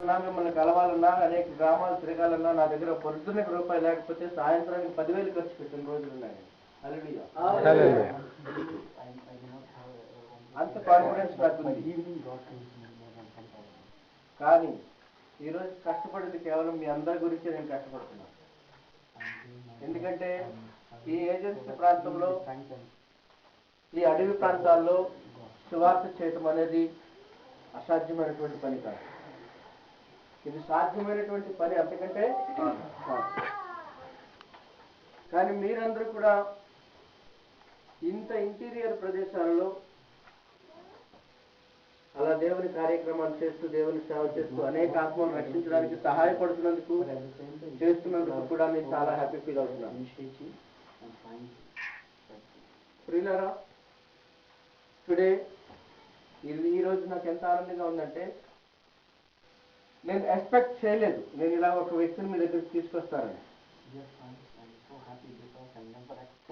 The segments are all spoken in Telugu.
మాట్లాడాలన్నా, మిమ్మల్ని కలవాలన్నా, అనేక గ్రామాలు తిరగాలన్నా నా దగ్గర పొద్దున్నకి రూపాయి లేకపోతే సాయంత్రానికి 10,000 ఖర్చు పెట్టిన రోజులు ఉన్నాయి. హల్లెలూయా. అంత కాన్ఫిడెన్స్ నాకు ఉంది. కానీ ఈరోజు కష్టపడింది కేవలం మీ అందరి గురించి నేను కష్టపడుతున్నాను. ఎందుకంటే ఈ ఏజెన్సీ ప్రాంతంలో, ఈ అడవి ప్రాంతాల్లో సువార్త చేయటం అనేది అసాధ్యమైనటువంటి పని కాదు. ఇది సాధ్యమైనటువంటి పని అంతకంటే కాదు. కానీ మీరందరూ కూడా ఇంత ఇంటీరియర్ ప్రదేశాలలో అలా దేవుని కార్యక్రమాలు చేస్తూ, దేవుని సేవ చేస్తూ, అనేక ఆత్మలను రక్షించడానికి సహాయపడుతున్నందుకు, చేస్తున్నందుకు కూడా నేను చాలా హ్యాపీ ఫీల్ అవుతున్నాను. ప్రియులారా, టుడే ఈ రోజు నాకు ఎంత ఆనందంగా ఉందంటే, నేను ఎక్స్పెక్ట్ చేయలేదు నేను ఇలా ఒక వ్యక్తిని మీ దగ్గరికి తీసుకొస్తానని.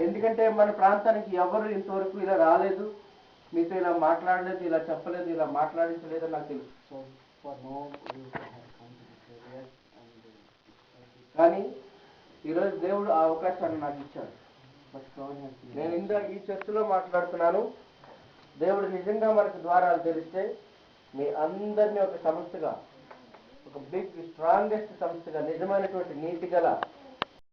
ఎందుకంటే మన ప్రాంతానికి ఎవరు ఇంతవరకు ఇలా రాలేదు, మీతో ఇలా మాట్లాడలేదు, ఇలా చెప్పలేదు, ఇలా మాట్లాడించలేదని నాకు తెలుసు. కానీ ఈరోజు దేవుడు ఆ అవకాశాన్ని నాకు ఇచ్చాడు. నేను ఇందాక ఈ చర్చలో మాట్లాడుతున్నాను. దేవుడు నిజంగా మనకు ద్వారాలు తెరిస్తే మీ అందరినీ ఒక సంస్థగా, ఒక బిగ్ స్ట్రాంగెస్ట్ సంస్థగా, నిజమైనటువంటి నీతి గల